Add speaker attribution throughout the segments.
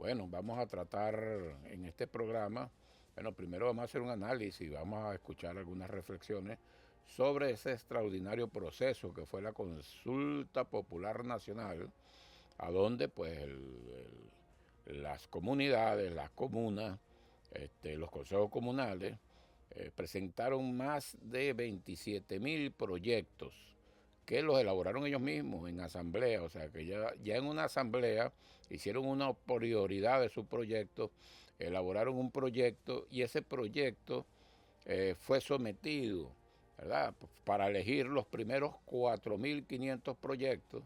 Speaker 1: Bueno, vamos a tratar en este programa, bueno, primero vamos a hacer un análisis, vamos a escuchar algunas reflexiones sobre ese extraordinario proceso que fue la Consulta Popular Nacional, a donde pues las comunidades, las comunas, los consejos comunales presentaron más de 27.000 proyectos que los elaboraron ellos mismos en asamblea, o sea que ya en una asamblea hicieron una prioridad de su proyecto, elaboraron un proyecto y ese proyecto fue sometido, ¿verdad?, para elegir los primeros 4.500 proyectos,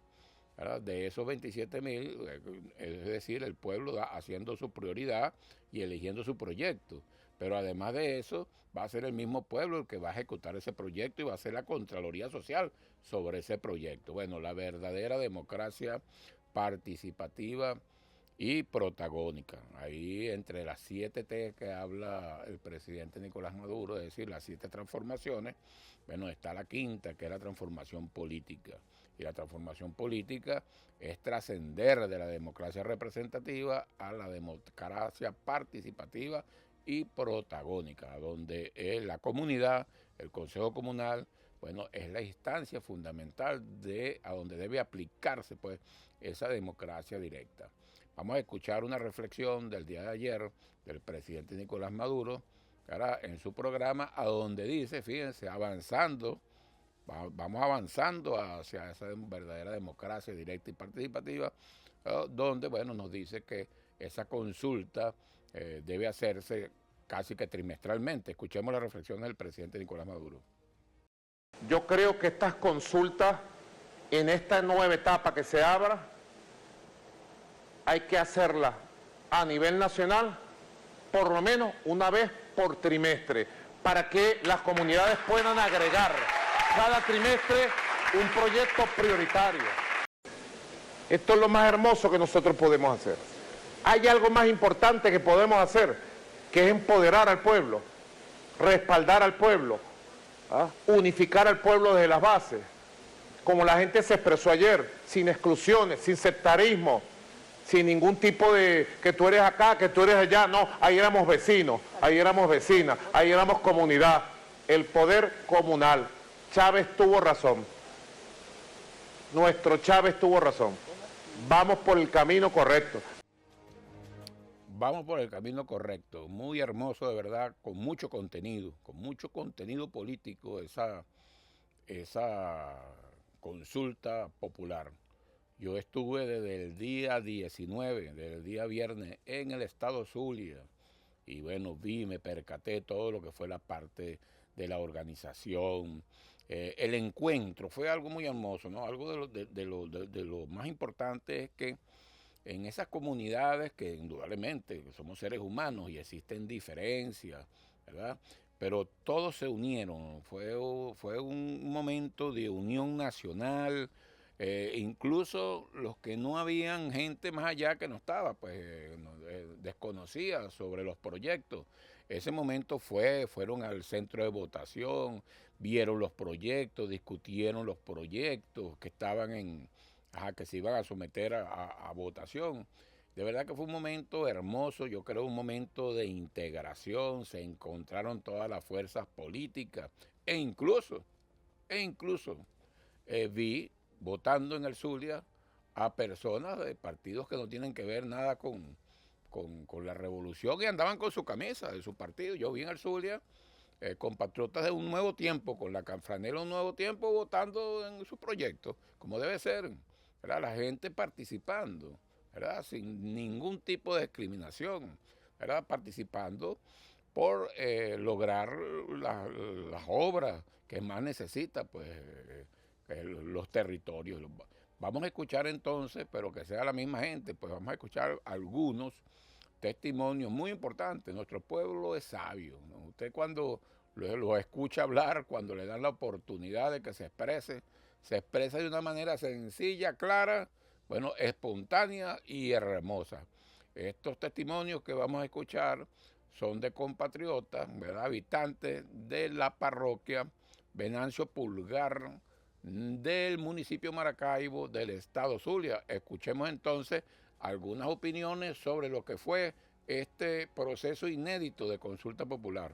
Speaker 1: ¿verdad? De esos 27.000, es decir, el pueblo haciendo su prioridad y eligiendo su proyecto. Pero además de eso, va a ser el mismo pueblo el que va a ejecutar ese proyecto y va a ser la Contraloría Social sobre ese proyecto. Bueno, la verdadera democracia participativa y protagónica. Ahí entre las 7 T que habla el presidente Nicolás Maduro, es decir, las 7 transformaciones, bueno, está la quinta, que es la transformación política. Y la transformación política es trascender de la democracia representativa a la democracia participativa y protagónica, donde la comunidad, el Consejo Comunal, bueno, es la instancia fundamental a donde debe aplicarse pues esa democracia directa. Vamos a escuchar una reflexión del día de ayer del presidente Nicolás Maduro, cara, en su programa, a donde dice, fíjense, vamos avanzando hacia esa verdadera democracia directa y participativa, donde, bueno, nos dice que esa consulta debe hacerse casi que trimestralmente. Escuchemos la reflexión del presidente Nicolás Maduro.
Speaker 2: Yo creo que estas consultas, en esta nueva etapa que se abra, hay que hacerlas a nivel nacional por lo menos una vez por trimestre, para que las comunidades puedan agregar cada trimestre un proyecto prioritario. Esto es lo más hermoso que nosotros podemos hacer. Hay algo más importante que podemos hacer, que es empoderar al pueblo, respaldar al pueblo, unificar al pueblo desde las bases, como la gente se expresó ayer, sin exclusiones, sin sectarismo, sin ningún tipo de que tú eres acá, que tú eres allá. No, ahí éramos vecinos, ahí éramos vecinas, ahí éramos comunidad. El poder comunal. Chávez tuvo razón. Nuestro Chávez tuvo razón. Vamos por el camino correcto.
Speaker 1: Vamos por el camino correcto. Muy hermoso, de verdad, con mucho contenido político, esa consulta popular. Yo estuve desde el día 19, desde el día viernes, en el estado Zulia. Y bueno, me percaté todo lo que fue la parte de la organización. El encuentro fue algo muy hermoso, ¿no? Algo de lo más importante es que en esas comunidades que indudablemente somos seres humanos y existen diferencias, ¿verdad? Pero todos se unieron, fue un momento de unión nacional, incluso los que no habían gente más allá que no estaba, pues desconocía sobre los proyectos. Ese momento fueron al centro de votación, vieron los proyectos, discutieron los proyectos que estaban que se iban a someter a votación. De verdad que fue un momento hermoso, yo creo un momento de integración, se encontraron todas las fuerzas políticas e incluso vi votando en el Zulia a personas de partidos que no tienen que ver nada con la revolución y andaban con su camisa de su partido. Yo vi en el Zulia compatriotas de Un Nuevo Tiempo, con la franela Un Nuevo Tiempo, votando en su proyecto, como debe ser, ¿verdad? La gente participando, ¿verdad? Sin ningún tipo de discriminación, ¿verdad? Participando por lograr las obras que más necesita pues, los territorios. Vamos a escuchar entonces, pero que sea la misma gente, pues vamos a escuchar algunos testimonios muy importantes. Nuestro pueblo es sabio, ¿no? Usted cuando lo escucha hablar, cuando le dan la oportunidad de que se expresa de una manera sencilla, clara, bueno, espontánea y hermosa. Estos testimonios que vamos a escuchar son de compatriotas, ¿verdad?, habitantes de la parroquia Venancio Pulgar del municipio Maracaibo del estado Zulia. Escuchemos entonces algunas opiniones sobre lo que fue este proceso inédito de consulta popular.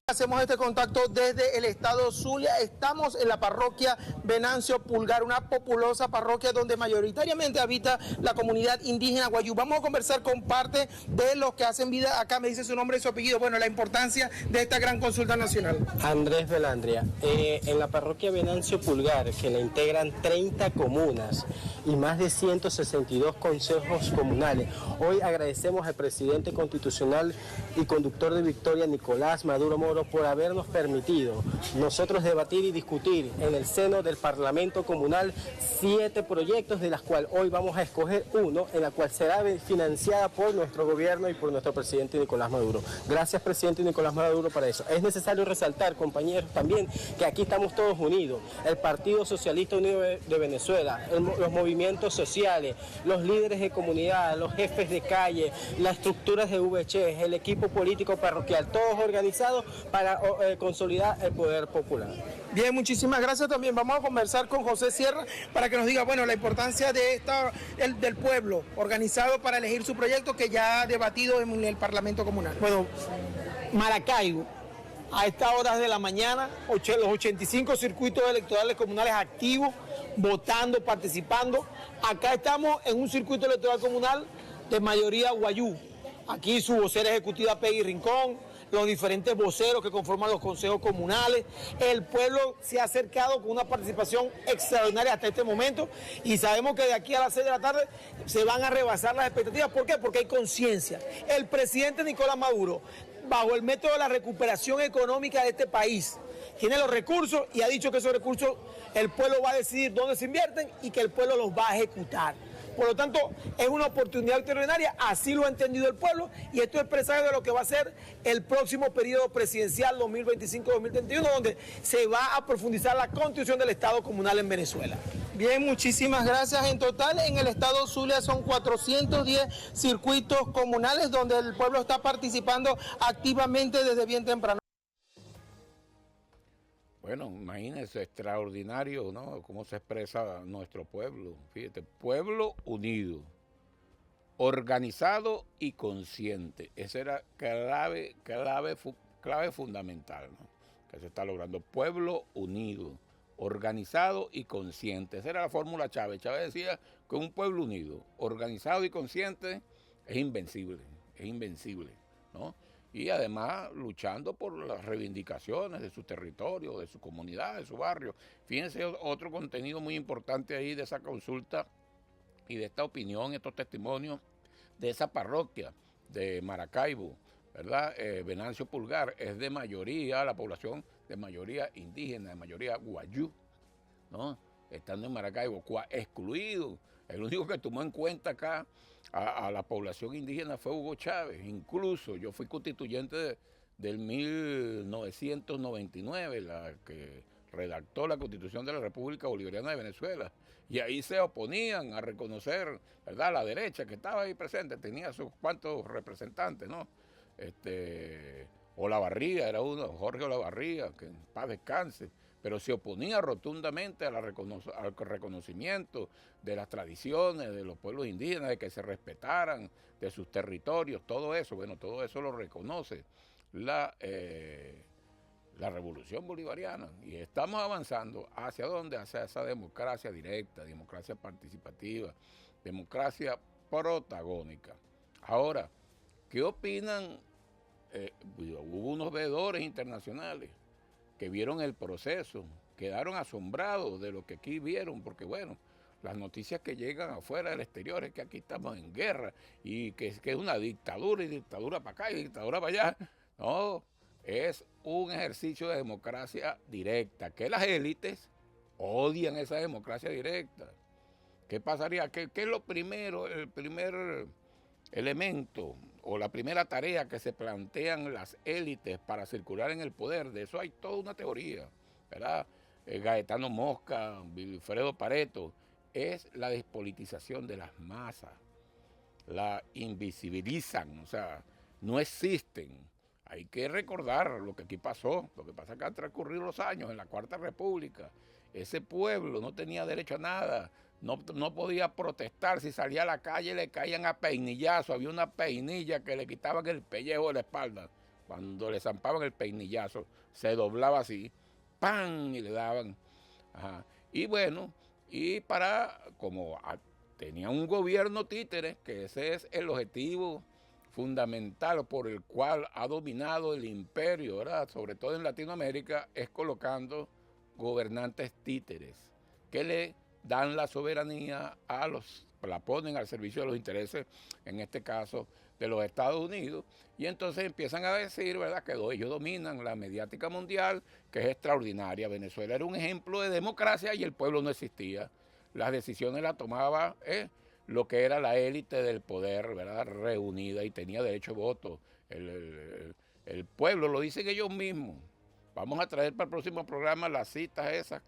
Speaker 3: Hacemos este contacto desde el estado Zulia. Estamos en la parroquia Venancio Pulgar, una populosa parroquia donde mayoritariamente habita la comunidad indígena Wayuu. Vamos a conversar con parte de los que hacen vida acá. Me dice su nombre y su apellido. Bueno, la importancia de esta gran consulta nacional.
Speaker 4: Andrés Velandria. En la parroquia Venancio Pulgar, que la integran 30 comunas y más de 162 consejos comunales. Hoy agradecemos al presidente constitucional y conductor de Victoria, Nicolás Maduro Moro, por habernos permitido nosotros debatir y discutir en el seno del Parlamento Comunal 7 proyectos, de las cuales hoy vamos a escoger uno, en la cual será financiada por nuestro gobierno y por nuestro presidente Nicolás Maduro. Gracias, presidente Nicolás Maduro, para eso. Es necesario resaltar, compañeros, también que aquí estamos todos unidos: el Partido Socialista Unido de Venezuela, los movimientos sociales, los líderes de comunidad, los jefes de calle, las estructuras de VC, el equipo político parroquial, todos organizados para consolidar el poder popular.
Speaker 3: Bien, muchísimas gracias. También vamos a conversar con José Sierra para que nos diga, bueno, la importancia de del pueblo organizado para elegir su proyecto, que ya ha debatido en el Parlamento Comunal.
Speaker 5: Bueno, Maracaibo, a estas horas de la mañana, los 85 circuitos electorales comunales activos, votando, participando. Acá estamos en un circuito electoral comunal de mayoría Wayuu. Aquí su vocera ejecutiva Peggy Rincón, los diferentes voceros que conforman los consejos comunales. El pueblo se ha acercado con una participación extraordinaria hasta este momento y sabemos que de aquí a las 6 de la tarde se van a rebasar las expectativas. ¿Por qué? Porque hay conciencia. El presidente Nicolás Maduro, bajo el método de la recuperación económica de este país, tiene los recursos y ha dicho que esos recursos el pueblo va a decidir dónde se invierten y que el pueblo los va a ejecutar. Por lo tanto, es una oportunidad extraordinaria, así lo ha entendido el pueblo, y esto es presario de lo que va a ser el próximo periodo presidencial 2025-2031, donde se va a profundizar la constitución del Estado comunal en Venezuela.
Speaker 3: Bien, muchísimas gracias. En total, en el estado Zulia son 410 circuitos comunales donde el pueblo está participando activamente desde bien temprano.
Speaker 1: Bueno, imagínense, extraordinario, ¿no? Cómo se expresa nuestro pueblo. Fíjate, pueblo unido, organizado y consciente. Esa era clave fundamental, ¿no? Que se está logrando. Pueblo unido, organizado y consciente. Esa era la fórmula Chávez. Chávez decía que un pueblo unido, organizado y consciente es invencible, ¿no? Y además luchando por las reivindicaciones de su territorio, de su comunidad, de su barrio. Fíjense otro contenido muy importante ahí de esa consulta y de esta opinión, estos testimonios de esa parroquia de Maracaibo, ¿verdad? Venancio Pulgar es de mayoría, la población de mayoría indígena, de mayoría Wayuu, ¿no? Estando en Maracaibo, excluido. El único que tomó en cuenta acá a la población indígena fue Hugo Chávez. Incluso yo fui constituyente del 1999, la que redactó la Constitución de la República Bolivariana de Venezuela. Y ahí se oponían a reconocer, ¿verdad? La derecha que estaba ahí presente, tenía sus cuantos representantes, ¿no? Olavarría era uno, Jorge Olavarría, que en paz descanse, pero se oponía rotundamente al reconocimiento de las tradiciones de los pueblos indígenas, de que se respetaran, de sus territorios, todo eso. Bueno, todo eso lo reconoce la revolución bolivariana. Y estamos avanzando ¿hacia dónde? Hacia esa democracia directa, democracia participativa, democracia protagónica. Ahora, ¿qué opinan? Hubo unos veedores internacionales que vieron el proceso, quedaron asombrados de lo que aquí vieron, porque bueno, las noticias que llegan afuera del exterior es que aquí estamos en guerra y que es una dictadura y dictadura para acá y dictadura para allá. No, es un ejercicio de democracia directa, que las élites odian esa democracia directa. ¿Qué pasaría? ¿Qué es lo primero, el primer elemento o la primera tarea que se plantean las élites para circular en el poder? De eso hay toda una teoría, ¿verdad? Gaetano Mosca, Wilfredo Pareto, es la despolitización de las masas. La invisibilizan, o sea, no existen. Hay que recordar lo que aquí pasó, lo que pasa que han transcurrido los años en la Cuarta República. Ese pueblo no tenía derecho a nada, no podía protestar. Si salía a la calle le caían a peinillazo. Había una peinilla que le quitaban el pellejo de la espalda. Cuando le zampaban el peinillazo, se doblaba así, ¡pam! Y le daban. Ajá. Y bueno, y tenía un gobierno títere, que ese es el objetivo fundamental por el cual ha dominado el imperio, ¿verdad? Sobre todo en Latinoamérica, es colocando gobernantes títeres que le dan la soberanía la ponen al servicio de los intereses, en este caso, de los Estados Unidos, y entonces empiezan a decir, ¿verdad?, que ellos dominan la mediática mundial, que es extraordinaria. Venezuela era un ejemplo de democracia y el pueblo no existía. Las decisiones las tomaba lo que era la élite del poder, ¿verdad?, reunida, y tenía derecho de voto. El pueblo, lo dicen ellos mismos. Vamos a traer para el próximo programa las citas esas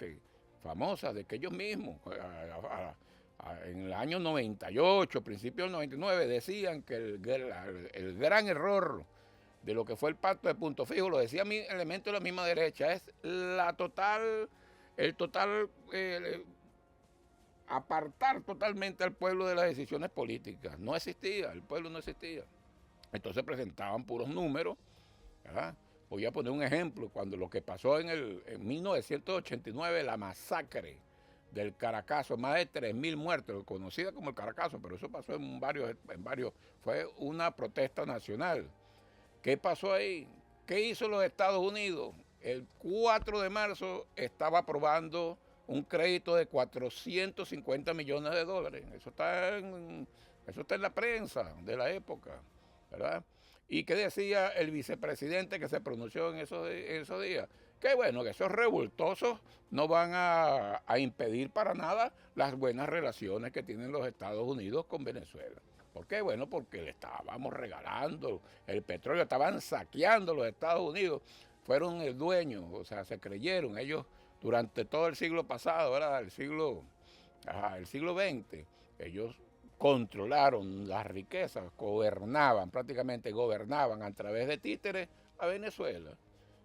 Speaker 1: famosas de que ellos mismos, en el año 98, principio del 99, decían que el gran error de lo que fue el pacto de Punto Fijo, lo decía mi elemento de la misma derecha, es apartar totalmente al pueblo de las decisiones políticas. No existía, el pueblo no existía. Entonces presentaban puros números, ¿verdad? Voy a poner un ejemplo, cuando lo que pasó en 1989, la masacre del Caracazo, más de 3.000 muertos, conocida como el Caracazo, pero eso pasó en varios, fue una protesta nacional. ¿Qué pasó ahí? ¿Qué hizo los Estados Unidos? El 4 de marzo estaba aprobando un crédito de 450 millones de dólares. Eso está en la prensa de la época, ¿verdad? ¿Y qué decía el vicepresidente que se pronunció en esos días? Que bueno, que esos revoltosos no van a impedir para nada las buenas relaciones que tienen los Estados Unidos con Venezuela. ¿Por qué? Bueno, porque le estábamos regalando el petróleo, estaban saqueando los Estados Unidos, fueron el dueño, o sea, se creyeron ellos durante todo el siglo pasado, ¿verdad? El siglo XX, ellos controlaron las riquezas, prácticamente gobernaban a través de títeres a Venezuela.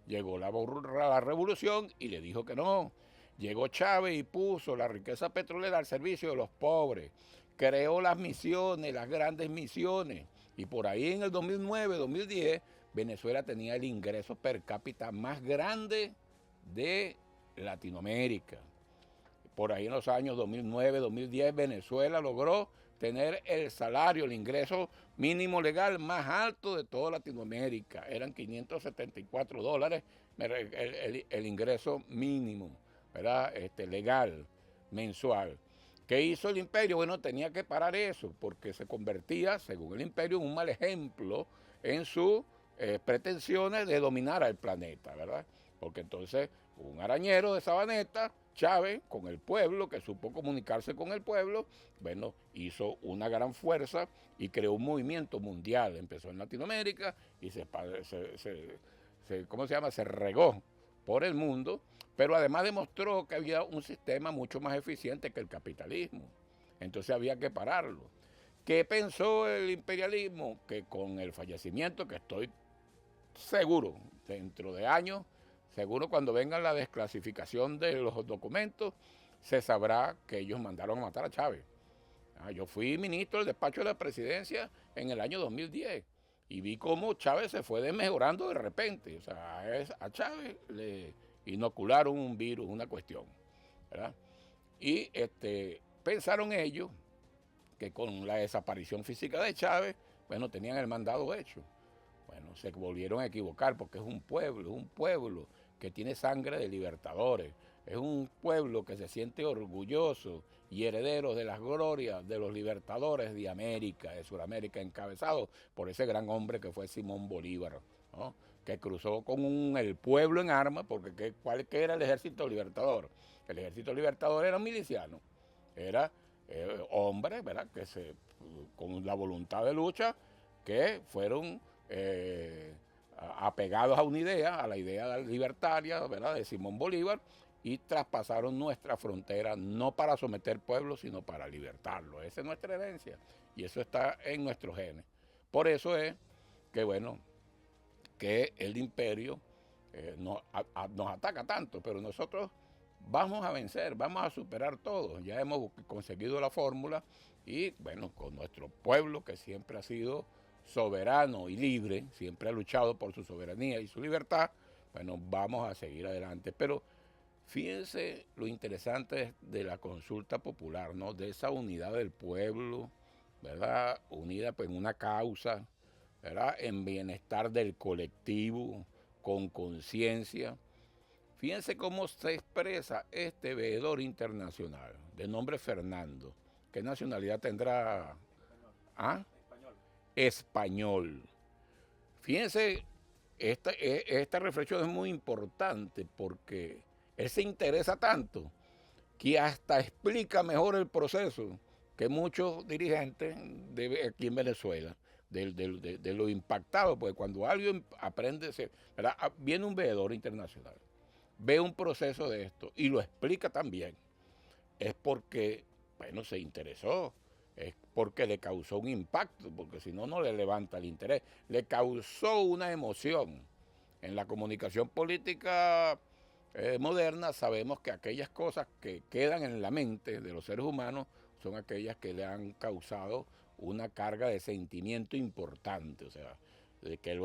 Speaker 1: Llegó la revolución y le dijo que no. Llegó Chávez y puso la riqueza petrolera al servicio de los pobres. Creó las misiones, las grandes misiones. Y por ahí en el 2009, 2010, Venezuela tenía el ingreso per cápita más grande de Latinoamérica. Por ahí en los años 2009, 2010, Venezuela logró tener el salario, el ingreso mínimo legal más alto de toda Latinoamérica. Eran $574 el ingreso mínimo, ¿verdad? Legal, mensual. ¿Qué hizo el imperio? Bueno, tenía que parar eso, porque se convertía, según el imperio, en un mal ejemplo en sus pretensiones de dominar al planeta, ¿verdad? Porque entonces un arañero de Sabaneta, Chávez, con el pueblo, que supo comunicarse con el pueblo, bueno, hizo una gran fuerza y creó un movimiento mundial. Empezó en Latinoamérica y se regó por el mundo, pero además demostró que había un sistema mucho más eficiente que el capitalismo. Entonces había que pararlo. ¿Qué pensó el imperialismo? Que con el fallecimiento, que estoy seguro, dentro de años, seguro cuando venga la desclasificación de los documentos, se sabrá que ellos mandaron a matar a Chávez. Yo fui ministro del despacho de la presidencia en el año 2010 y vi cómo Chávez se fue desmejorando de repente. O sea, a Chávez le inocularon un virus, una cuestión, ¿verdad? Y pensaron ellos que con la desaparición física de Chávez, bueno, tenían el mandado hecho. Bueno, se volvieron a equivocar porque es un pueblo que tiene sangre de libertadores, es un pueblo que se siente orgulloso y heredero de las glorias de los libertadores de América, de Sudamérica, encabezado por ese gran hombre que fue Simón Bolívar, ¿no? Que cruzó con el pueblo en armas, porque ¿cuál era el ejército libertador? El ejército libertador era miliciano, era hombres, ¿verdad?, que con la voluntad de lucha, que fueron apegados a una idea, a la idea libertaria, ¿verdad?, de Simón Bolívar, y traspasaron nuestra frontera no para someter pueblos, sino para libertarlos. Esa es nuestra herencia y eso está en nuestros genes. Por eso es que, bueno, que el imperio nos ataca tanto, pero nosotros vamos a vencer, vamos a superar todo. Ya hemos conseguido la fórmula y bueno, con nuestro pueblo que siempre ha sido soberano y libre, siempre ha luchado por su soberanía y su libertad, bueno, vamos a seguir adelante. Pero fíjense lo interesante de la consulta popular, ¿no? De esa unidad del pueblo, ¿verdad? Unida pues en una causa, ¿verdad? En bienestar del colectivo, con conciencia. Fíjense cómo se expresa este veedor internacional, de nombre Fernando. ¿Qué nacionalidad tendrá? ¿Ah? Español. Fíjense, esta reflexión es muy importante porque él se interesa tanto que hasta explica mejor el proceso que muchos dirigentes aquí en Venezuela, de lo impactado, porque cuando alguien aprende, ¿verdad? Viene un veedor internacional, ve un proceso de esto y lo explica también, es porque, bueno, se interesó, es porque le causó un impacto, porque si no, no le levanta el interés. Le causó una emoción. En la comunicación política moderna sabemos que aquellas cosas que quedan en la mente de los seres humanos son aquellas que le han causado una carga de sentimiento importante, o sea, que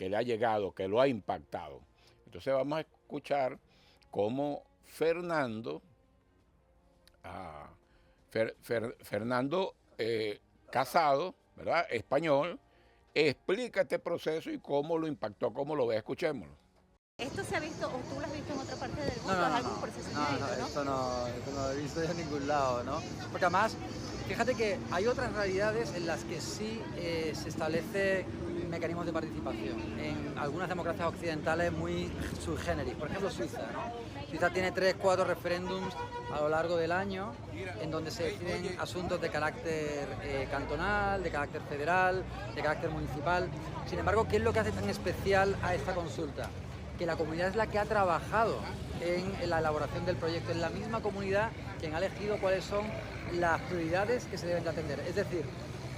Speaker 1: le ha llegado, que lo ha impactado. Entonces vamos a escuchar cómo Fernando, Fernando Casado, ¿verdad? Español, explica este proceso y cómo lo impactó, cómo lo ve. Escuchémoslo.
Speaker 6: ¿Esto se ha visto o tú lo has visto en otra parte del mundo?
Speaker 7: No,
Speaker 6: ¿Es algún proceso inédito, no?
Speaker 7: esto no lo he visto en ningún lado, ¿no? Porque además, fíjate que hay otras realidades en las que sí se establece mecanismos de participación. En algunas democracias occidentales muy sui generis, por ejemplo Suiza, ¿no? Suiza tiene 3-4 referéndums a lo largo del año en donde se deciden asuntos de carácter cantonal, de carácter federal, de carácter municipal. Sin embargo, ¿qué es lo que hace tan especial a esta consulta? Que la comunidad es la que ha trabajado en la elaboración del proyecto, es la misma comunidad quien ha elegido cuáles son las prioridades que se deben de atender. Es decir,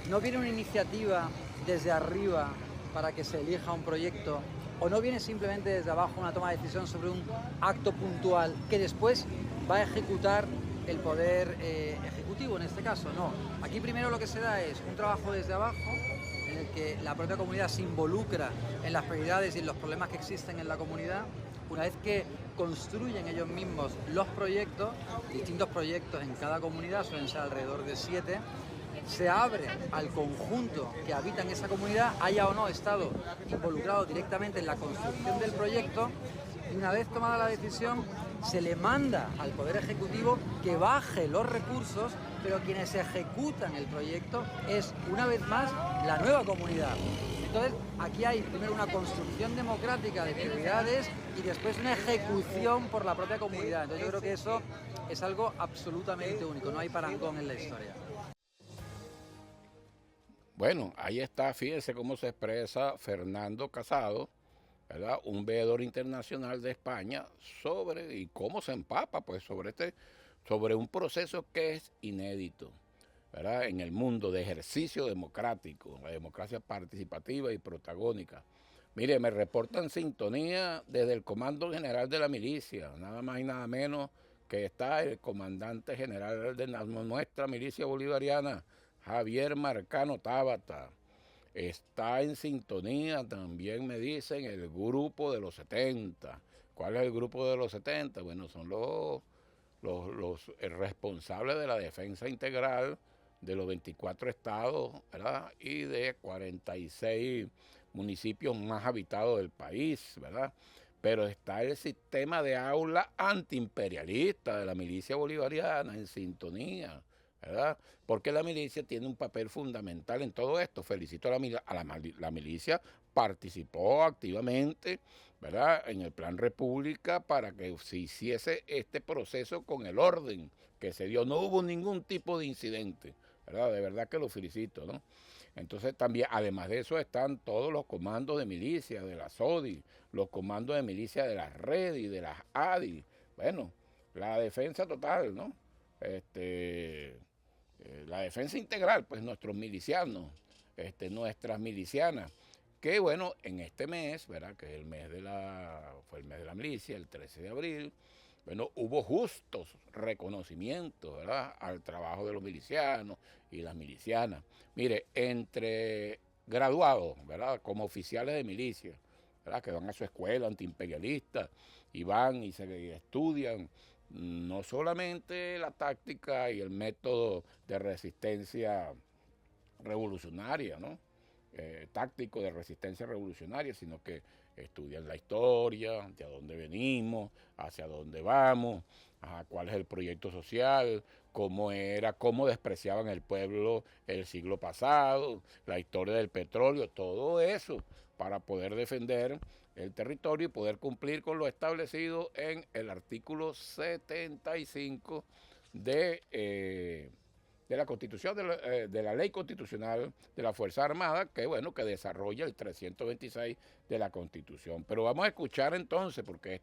Speaker 7: no viene una iniciativa desde arriba para que se elija un proyecto, o no viene simplemente desde abajo una toma de decisión sobre un acto puntual que después va a ejecutar el poder ejecutivo en este caso. No, aquí primero lo que se da es un trabajo desde abajo en el que la propia comunidad se involucra en las prioridades y en los problemas que existen en la comunidad. Una vez que construyen ellos mismos los proyectos, distintos proyectos en cada comunidad, suelen ser alrededor de 7, se abre al conjunto que habita en esa comunidad, haya o no estado involucrado directamente en la construcción del proyecto, y una vez tomada la decisión, se le manda al Poder Ejecutivo que baje los recursos, pero quienes ejecutan el proyecto es, una vez más, la nueva comunidad. Entonces, aquí hay primero una construcción democrática de prioridades y después una ejecución por la propia comunidad. Entonces, yo creo que eso es algo absolutamente único, no hay parangón en la historia.
Speaker 1: Bueno, ahí está, fíjense cómo se expresa Fernando Casado, ¿verdad? Un veedor internacional de España sobre, y cómo se empapa, pues, sobre un proceso que es inédito, ¿verdad? En el mundo de ejercicio democrático, la democracia participativa y protagónica. Mire, me reportan sintonía desde el Comando General de la Milicia, nada más y nada menos que está el comandante general de nuestra milicia bolivariana, Javier Marcano Tábata. Está en sintonía, también me dicen, el grupo de los 70. ¿Cuál es el grupo de los 70? Bueno, son los responsables de la defensa integral de los 24 estados, ¿verdad? Y de 46 municipios más habitados del país, ¿verdad? Pero está el sistema de aula antiimperialista de la milicia bolivariana en sintonía, ¿verdad? Porque la milicia tiene un papel fundamental en todo esto. Felicito a la milicia, participó activamente, ¿verdad?, en el Plan República para que se hiciese este proceso con el orden que se dio. No hubo ningún tipo de incidente, ¿verdad? De verdad que lo felicito, ¿no? Entonces también, además de eso, están todos los comandos de milicia, de la SODI, los comandos de milicia de las REDI, de las ADI. Bueno, la defensa total, ¿no? La defensa integral, pues nuestros milicianos, nuestras milicianas, que bueno, en este mes, ¿verdad?, que es fue el mes de la milicia, el 13 de abril, bueno, hubo justos reconocimientos, ¿verdad?, al trabajo de los milicianos y las milicianas. Mire, entre graduados, ¿verdad?, como oficiales de milicia, ¿verdad?, que van a su escuela antiimperialista y van y se estudian no solamente la táctica y el método de resistencia revolucionaria, ¿no?, táctico de resistencia revolucionaria, sino que estudian la historia, de dónde venimos, hacia dónde vamos, cuál es el proyecto social, cómo despreciaban el pueblo el siglo pasado, la historia del petróleo, todo eso para poder defender el territorio y poder cumplir con lo establecido en el artículo 75 de la Constitución, de la Ley Constitucional de la Fuerza Armada, que bueno, que desarrolla el 326 de la Constitución. Pero vamos a escuchar entonces, porque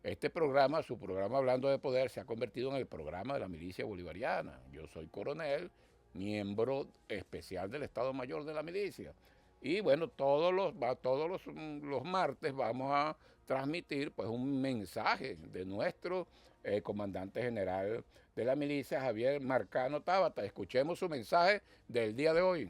Speaker 1: este programa, su programa Hablando de Poder, se ha convertido en el programa de la milicia bolivariana. Yo soy coronel, miembro especial del Estado Mayor de la milicia. Y bueno, todos los martes vamos a transmitir pues un mensaje de nuestro comandante general de la milicia, Javier Marcano Tábata. Escuchemos su mensaje del día de hoy.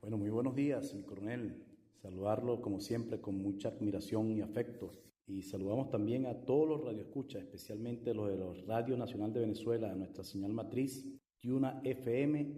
Speaker 8: Bueno, muy buenos días, mi coronel. Saludarlo como siempre con mucha admiración y afecto. Y saludamos también a todos los radioescuchas, especialmente los de los Radio Nacional de Venezuela, nuestra señal matriz, Tiuna FM,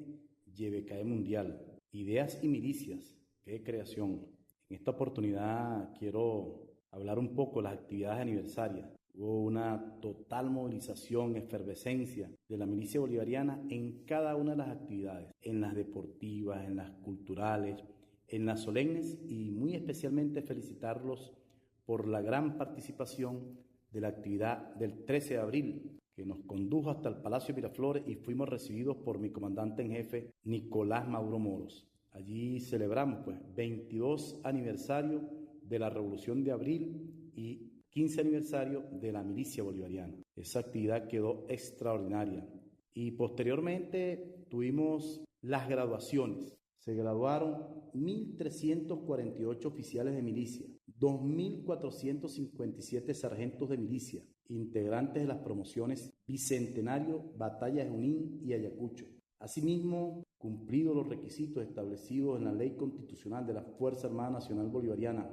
Speaker 8: YBKE Mundial. Ideas y milicias, qué creación. En esta oportunidad quiero hablar un poco de las actividades aniversarias. Hubo una total movilización, efervescencia de la milicia bolivariana en cada una de las actividades, en las deportivas, en las culturales, en las solemnes, y muy especialmente felicitarlos por la gran participación de la actividad del 13 de abril, que nos condujo hasta el Palacio Miraflores y fuimos recibidos por mi comandante en jefe, Nicolás Maduro Moros. Allí celebramos 22 aniversario de la Revolución de Abril y 15 aniversario de la milicia bolivariana. Esa actividad quedó extraordinaria. Y posteriormente tuvimos las graduaciones. Se graduaron 1.348 oficiales de milicia, 2.457 sargentos de milicia, integrantes de las promociones Bicentenario, Batalla de Junín y Ayacucho. Asimismo, cumplidos los requisitos establecidos en la Ley Constitucional de la Fuerza Armada Nacional Bolivariana,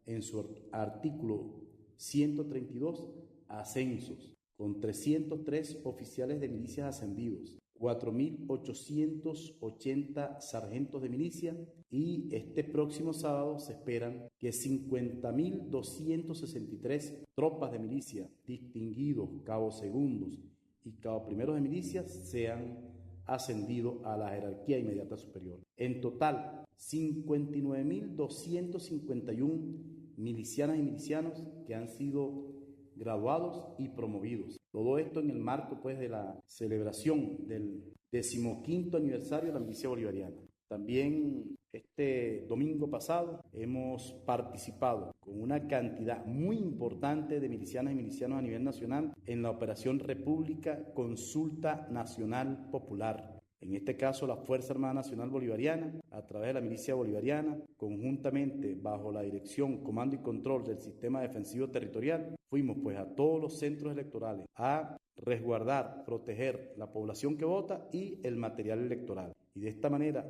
Speaker 8: en su artículo 132, ascensos, con 303 oficiales de milicias ascendidos, 4.880 sargentos de milicia, y este próximo sábado se esperan que 50.263 tropas de milicia, distinguidos, cabos segundos y cabos primeros de milicia, sean ascendidos a la jerarquía inmediata superior. En total, 59.251 milicianas y milicianos que han sido graduados y promovidos. Todo esto en el marco de la celebración del 15º aniversario de la milicia bolivariana. También este domingo pasado hemos participado con una cantidad muy importante de milicianas y milicianos a nivel nacional en la Operación República Consulta Nacional Popular. En este caso, la Fuerza Armada Nacional Bolivariana, a través de la milicia bolivariana, conjuntamente bajo la dirección, comando y control del Sistema Defensivo Territorial, fuimos a todos los centros electorales a resguardar, proteger la población que vota y el material electoral. Y de esta manera,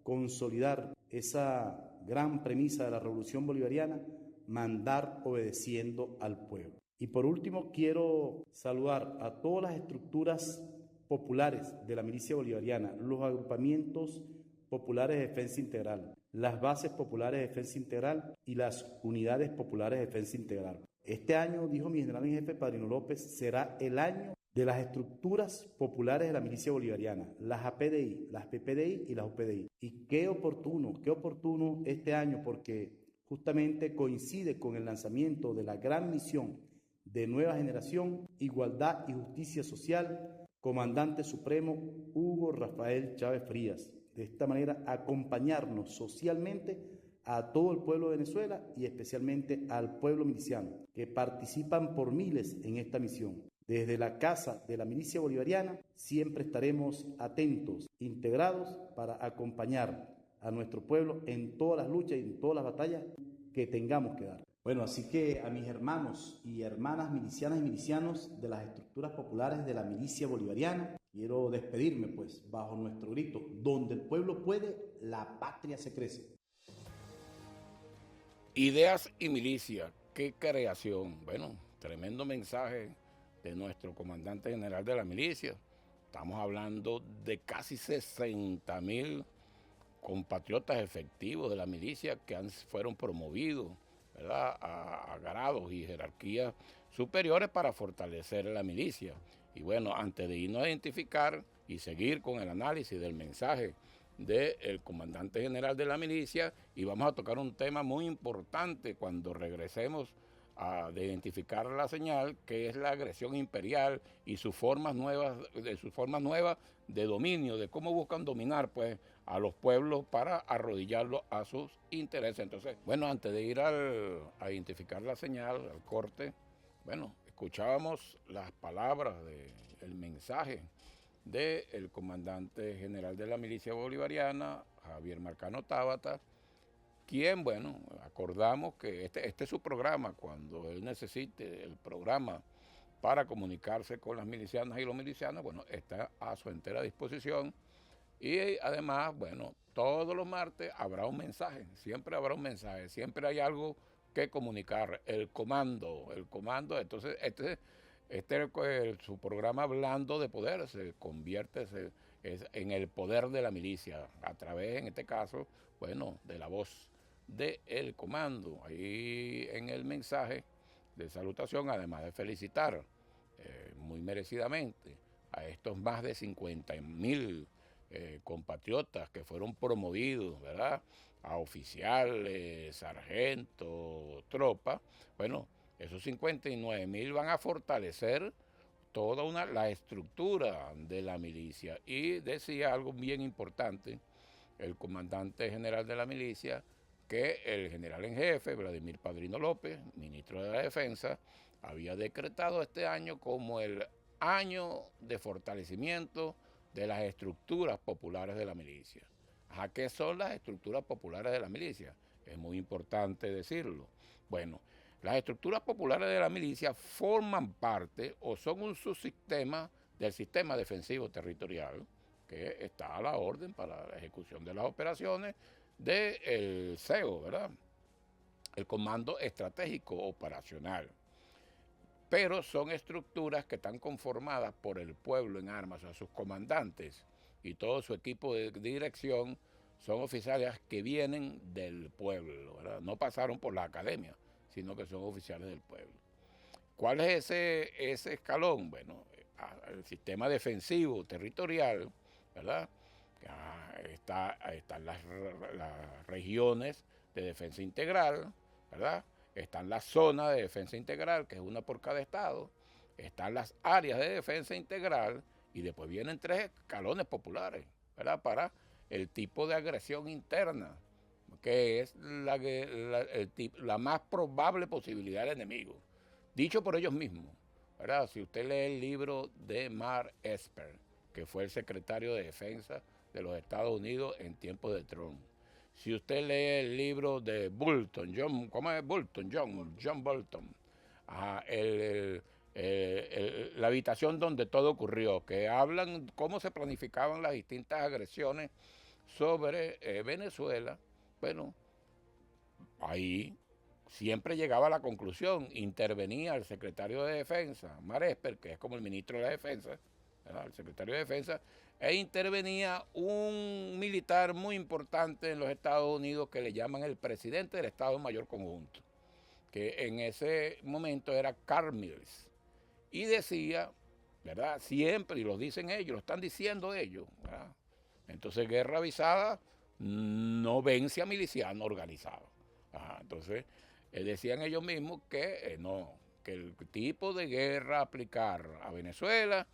Speaker 8: consolidar esa gran premisa de la Revolución Bolivariana, mandar obedeciendo al pueblo. Y por último, quiero saludar a todas las estructuras populares de la milicia bolivariana, los agrupamientos populares de defensa integral, las bases populares de defensa integral y las unidades populares de defensa integral. Este año, dijo mi general en jefe Padrino López, será el año de las estructuras populares de la milicia bolivariana, las APDI, las PPDI y las UPDI. Y qué oportuno este año, porque justamente coincide con el lanzamiento de la gran misión de Nueva Generación, Igualdad y Justicia Social, Comandante Supremo Hugo Rafael Chávez Frías. De esta manera, acompañarnos socialmente a todo el pueblo de Venezuela y especialmente al pueblo miliciano, que participan por miles en esta misión. Desde la Casa de la Milicia Bolivariana siempre estaremos atentos, integrados para acompañar a nuestro pueblo en todas las luchas y en todas las batallas que tengamos que dar. Bueno, así que a mis hermanos y hermanas milicianas y milicianos de las estructuras populares de la milicia bolivariana, quiero despedirme pues bajo nuestro grito: donde el pueblo puede, la patria se crece.
Speaker 1: Ideas y milicia, qué creación. Bueno, tremendo mensaje de nuestro comandante general de la milicia. Estamos hablando de casi 60.000 compatriotas efectivos de la milicia que fueron promovidos, ¿verdad?, a grados y jerarquías superiores para fortalecer la milicia. Y bueno, antes de irnos a identificar y seguir con el análisis del mensaje del comandante general de la milicia, y vamos a tocar un tema muy importante cuando regresemos de identificar la señal, que es la agresión imperial y sus formas nuevas de dominio, de cómo buscan dominar pues a los pueblos para arrodillarlos a sus intereses. Entonces, bueno, antes de ir a identificar la señal, al corte, bueno, escuchábamos las palabras del mensaje del comandante general de la milicia bolivariana, Javier Marcano Tábata, quien, bueno, acordamos que este es su programa. Cuando él necesite el programa para comunicarse con las milicianas y los milicianos, bueno, está a su entera disposición. Y además, bueno, todos los martes habrá un mensaje, siempre habrá un mensaje, siempre hay algo que comunicar. El comando, entonces su programa Hablando de Poder se convierte en el poder de la milicia, a través, en este caso, bueno, de la voz del comando. Ahí en el mensaje de salutación, además de felicitar muy merecidamente a estos más de 50.000 compatriotas que fueron promovidos, ¿verdad?, a oficiales, sargentos, tropas. Bueno, esos 59.000 van a fortalecer toda la estructura de la milicia. Y decía algo bien importante el comandante general de la milicia, que el general en jefe, Vladimir Padrino López, ministro de la Defensa, había decretado este año como el año de fortalecimiento de las estructuras populares de la milicia. ¿Qué son las estructuras populares de la milicia? Es muy importante decirlo. Bueno, las estructuras populares de la milicia forman parte o son un subsistema del sistema defensivo territorial, que está a la orden para la ejecución de las operaciones del CEO, ¿verdad?, el Comando Estratégico Operacional. Pero son estructuras que están conformadas por el pueblo en armas, o sea, sus comandantes y todo su equipo de dirección son oficiales que vienen del pueblo, ¿verdad? No pasaron por la academia, sino que son oficiales del pueblo. ¿Cuál es ese escalón? Bueno, el sistema defensivo territorial, ¿verdad? Están las regiones de defensa integral, ¿verdad? Están las zonas de defensa integral, que es una por cada estado. Están las áreas de defensa integral y después vienen 3 escalones populares, ¿verdad?, para el tipo de agresión interna, que es la más probable posibilidad del enemigo, dicho por ellos mismos, ¿verdad? Si usted lee el libro de Mark Esper, que fue el secretario de Defensa de los Estados Unidos en tiempos de Trump. Si usted lee el libro de Bolton, John Bolton, la habitación donde todo ocurrió, que hablan cómo se planificaban las distintas agresiones sobre Venezuela. Bueno, ahí siempre llegaba a la conclusión, intervenía el secretario de Defensa, Mark Esper, que es como el ministro de la Defensa, ¿verdad?, el secretario de Defensa, e intervenía un militar muy importante en los Estados Unidos que le llaman el presidente del Estado Mayor Conjunto, que en ese momento era Carl Mills, y decía, ¿verdad?, siempre, y lo dicen ellos, lo están diciendo ellos, ¿verdad?, entonces guerra avisada no vence a miliciano organizado. Entonces decían ellos mismos que que el tipo de guerra a aplicar a Venezuela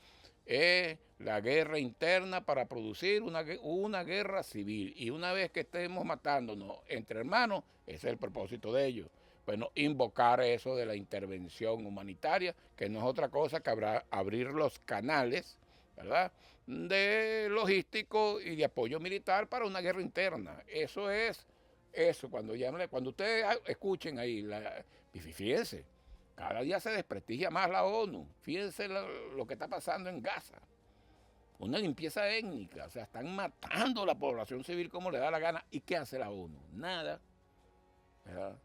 Speaker 1: es la guerra interna para producir una guerra civil. Y una vez que estemos matándonos entre hermanos, ese es el propósito de ellos. Bueno, invocar eso de la intervención humanitaria, que no es otra cosa que abrir los canales, ¿verdad?, de logístico y de apoyo militar para una guerra interna. Eso es, cuando ustedes escuchen ahí Y fíjense, cada día se desprestigia más la ONU. Fíjense lo que está pasando en Gaza. Una limpieza étnica, o sea, están matando a la población civil como le da la gana. ¿Y qué hace la ONU? Nada, ¿verdad?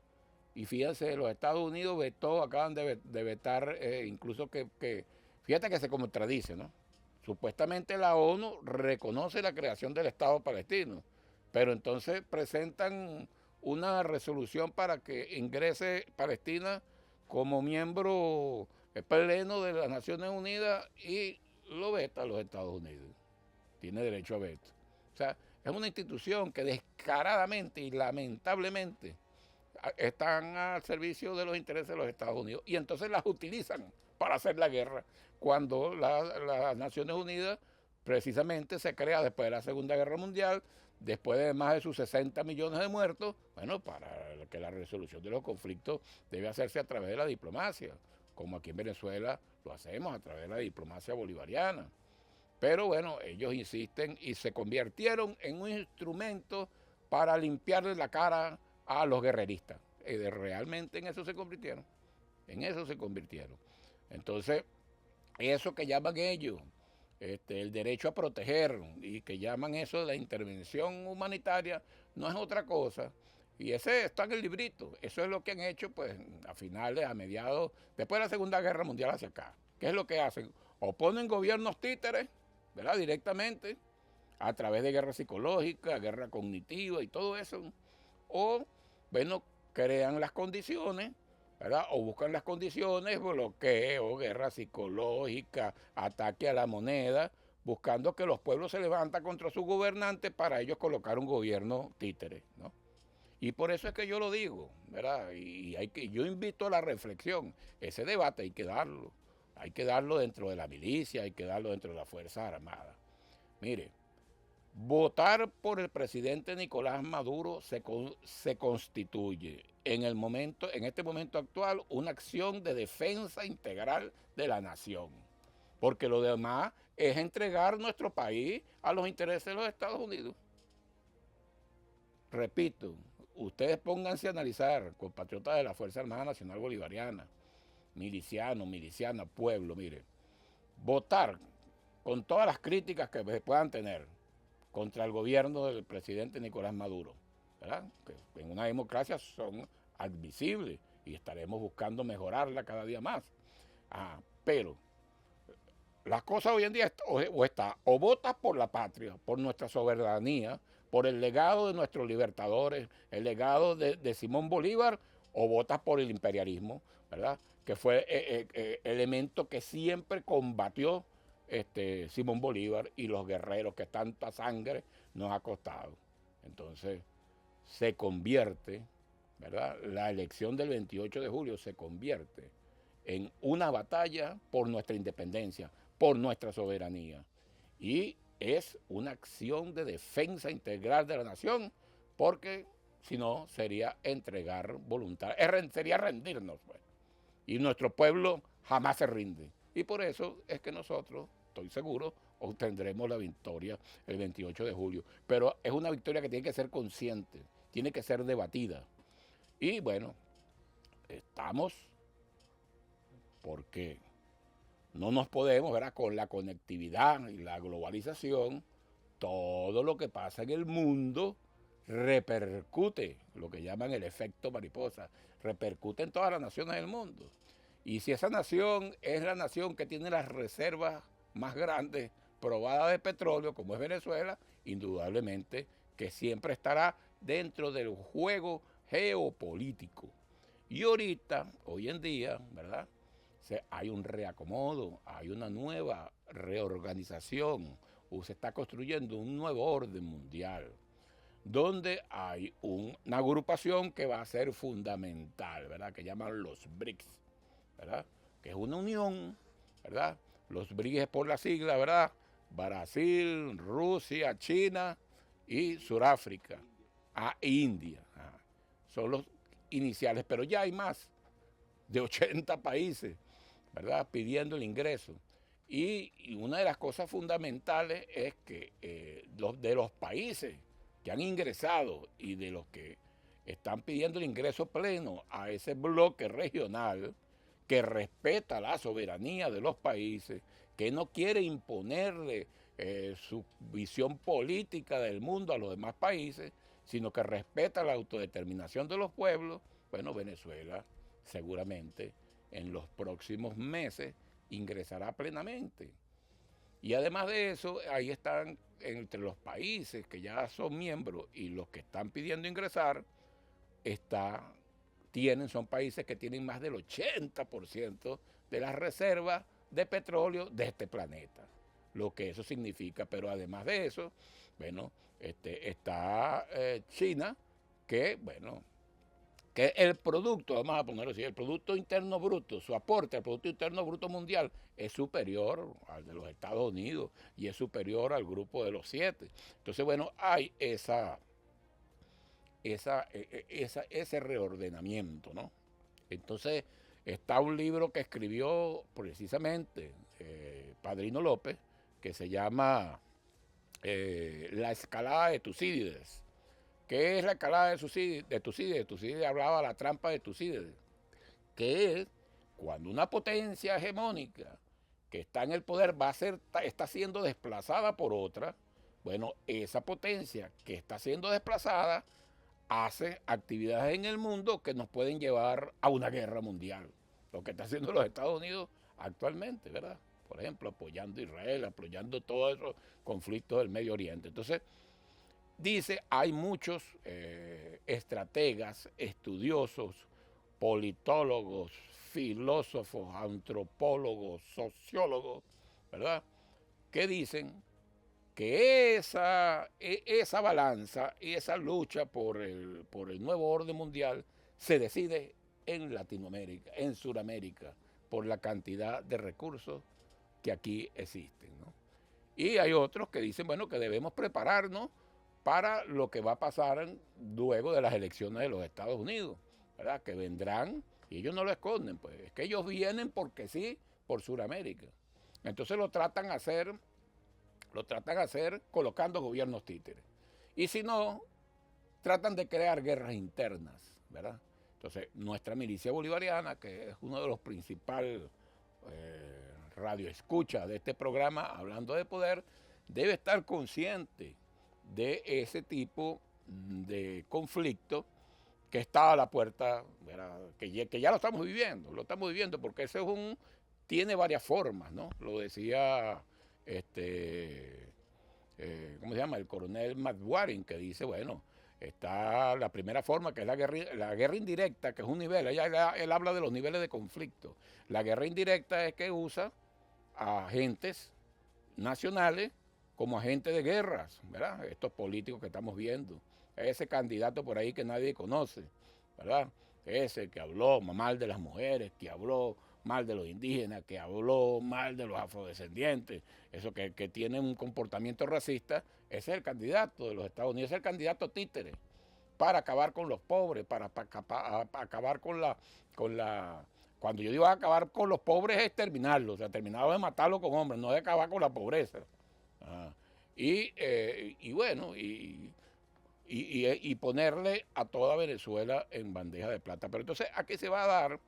Speaker 1: Y fíjense, los Estados Unidos acaban de vetar, incluso fíjate que se contradice, ¿no? Supuestamente la ONU reconoce la creación del Estado palestino, pero entonces presentan una resolución para que ingrese Palestina como miembro pleno de las Naciones Unidas y lo veta los Estados Unidos. Tiene derecho a veto. O sea, es una institución que descaradamente y lamentablemente están al servicio de los intereses de los Estados Unidos y entonces las utilizan para hacer la guerra, cuando las Naciones Unidas precisamente se crea después de la Segunda Guerra Mundial, después de más de sus 60 millones de muertos, bueno, para que la resolución de los conflictos debe hacerse a través de la diplomacia, como aquí en Venezuela lo hacemos a través de la diplomacia bolivariana. Pero bueno, ellos insisten y se convirtieron en un instrumento para limpiarle la cara a los guerreristas. Realmente en eso se convirtieron. Entonces, eso que llaman ellos, el derecho a proteger, y que llaman eso de la intervención humanitaria, no es otra cosa. Y ese está en el librito. Eso es lo que han hecho, pues, a finales, a mediados, después de la Segunda Guerra Mundial hacia acá. ¿Qué es lo que hacen? Oponen gobiernos títeres, ¿verdad? Directamente, a través de guerra psicológica, guerra cognitiva y todo eso. O, bueno, crean las condiciones, ¿verdad? O buscan las condiciones, bloqueo, guerra psicológica, ataque a la moneda, buscando que los pueblos se levanten contra sus gobernantes para ellos colocar un gobierno títere, ¿no? Y por eso es que yo lo digo, ¿verdad? Y yo invito a la reflexión. Ese debate hay que darlo dentro de la milicia, hay que darlo dentro de las Fuerzas Armadas. Mire, votar por el presidente Nicolás Maduro se constituye en este momento actual una acción de defensa integral de la nación, porque lo demás es entregar nuestro país a los intereses de los Estados Unidos. Repito, ustedes pónganse a analizar, compatriotas de la Fuerza Armada Nacional Bolivariana, milicianos, milicianas, pueblo, mire, votar con todas las críticas que se puedan tener contra el gobierno del presidente Nicolás Maduro, ¿verdad? Que en una democracia son admisibles y estaremos buscando mejorarla cada día más. Pero las cosas hoy en día o votas por la patria, por nuestra soberanía, por el legado de nuestros libertadores, el legado de Simón Bolívar, o votas por el imperialismo, ¿verdad? Que fue elemento que siempre combatió Simón Bolívar y los guerreros que tanta sangre nos ha costado. Entonces se convierte, ¿verdad? La elección del 28 de julio se convierte en una batalla por nuestra independencia, por nuestra soberanía. Y es una acción de defensa integral de la nación, porque si no sería entregar voluntad, sería rendirnos, pues. Y nuestro pueblo jamás se rinde. Y por eso es que nosotros, estoy seguro, obtendremos la victoria el 28 de julio. Pero es una victoria que tiene que ser consciente, tiene que ser debatida. Y bueno, estamos porque no nos podemos, ¿verdad? Con la conectividad y la globalización, todo lo que pasa en el mundo repercute, lo que llaman el efecto mariposa, repercute en todas las naciones del mundo. Y si esa nación es la nación que tiene las reservas más grandes probadas de petróleo, como es Venezuela, indudablemente que siempre estará dentro del juego geopolítico. Y ahorita, hoy en día, ¿verdad? Hay un reacomodo, hay una nueva reorganización, o se está construyendo un nuevo orden mundial, donde hay una agrupación que va a ser fundamental, ¿verdad? Que llaman los BRICS, ¿verdad? Que es una unión, ¿verdad? Los BRICS es por la sigla, ¿verdad? Brasil, Rusia, China y Sudáfrica, India. Son los iniciales, pero ya hay más de 80 países, ¿verdad? Pidiendo el ingreso. Y una de las cosas fundamentales es que de los países que han ingresado y de los que están pidiendo el ingreso pleno a ese bloque regional que respeta la soberanía de los países, que no quiere imponerle su visión política del mundo a los demás países, sino que respeta la autodeterminación de los pueblos. Bueno, Venezuela seguramente en los próximos meses ingresará plenamente. Y además de eso, ahí están entre los países que ya son miembros y los que están pidiendo ingresar, son países que tienen más del 80% de las reservas de petróleo de este planeta, lo que eso significa. Pero además de eso, bueno, está China, que el producto, vamos a ponerlo así, el Producto Interno Bruto, su aporte al Producto Interno Bruto mundial es superior al de los Estados Unidos y es superior al grupo de los 7. Entonces, bueno, hay ese reordenamiento, ¿no? Entonces, está un libro que escribió precisamente Padrino López, que se llama La escalada de Tucídides. ¿Qué es la escalada de Tucídides? Tucídides hablaba de la trampa de Tucídides, que es cuando una potencia hegemónica que está en el poder está siendo desplazada por otra. Bueno, esa potencia que está siendo desplazada hace actividades en el mundo que nos pueden llevar a una guerra mundial. Lo que está haciendo los Estados Unidos actualmente, ¿verdad? Por ejemplo, apoyando a Israel, apoyando todos esos conflictos del Medio Oriente. Entonces, dice, hay muchos estrategas, estudiosos, politólogos, filósofos, antropólogos, sociólogos, ¿verdad?, que dicen que esa balanza y esa lucha por el nuevo orden mundial se decide en Latinoamérica, en Sudamérica, por la cantidad de recursos que aquí existen, ¿no? Y hay otros que dicen, bueno, que debemos prepararnos para lo que va a pasar luego de las elecciones de los Estados Unidos, ¿verdad?, que vendrán, y ellos no lo esconden, pues es que ellos vienen porque sí, por Sudamérica. Entonces lo tratan de hacer colocando gobiernos títeres. Y si no, tratan de crear guerras internas, ¿verdad? Entonces, nuestra milicia bolivariana, que es uno de los principales radioescuchas de este programa, hablando de poder, debe estar consciente de ese tipo de conflicto que está a la puerta, ¿verdad?, que ya lo estamos viviendo, porque ese tiene varias formas, ¿no? Lo decía ¿cómo se llama?, el coronel McWarren, que dice, bueno, está la primera forma, que es la guerra indirecta, que es un nivel. Él habla de los niveles de conflicto. La guerra indirecta es que usa a agentes nacionales como agentes de guerras, ¿verdad? Estos políticos que estamos viendo. Ese candidato por ahí que nadie conoce, ¿verdad? Ese que habló mal de las mujeres, que habló mal de los indígenas, que habló mal de los afrodescendientes, eso que tiene un comportamiento racista. Ese es el candidato de los Estados Unidos, es el candidato títere para acabar con los pobres, para acabar con la... Cuando yo digo acabar con los pobres es terminarlos, o sea, terminarlos de matarlos con hombres, no de acabar con la pobreza. Y bueno, y ponerle a toda Venezuela en bandeja de plata. Pero entonces aquí se va a dar,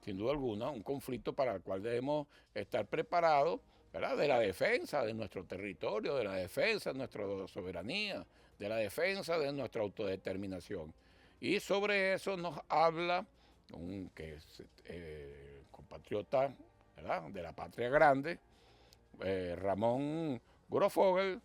Speaker 1: sin duda alguna, un conflicto para el cual debemos estar preparados, ¿verdad?, de la defensa de nuestro territorio, de la defensa de nuestra soberanía, de la defensa de nuestra autodeterminación. Y sobre eso nos habla un compatriota, ¿verdad?, de la Patria Grande, Ramón Grosfoguel,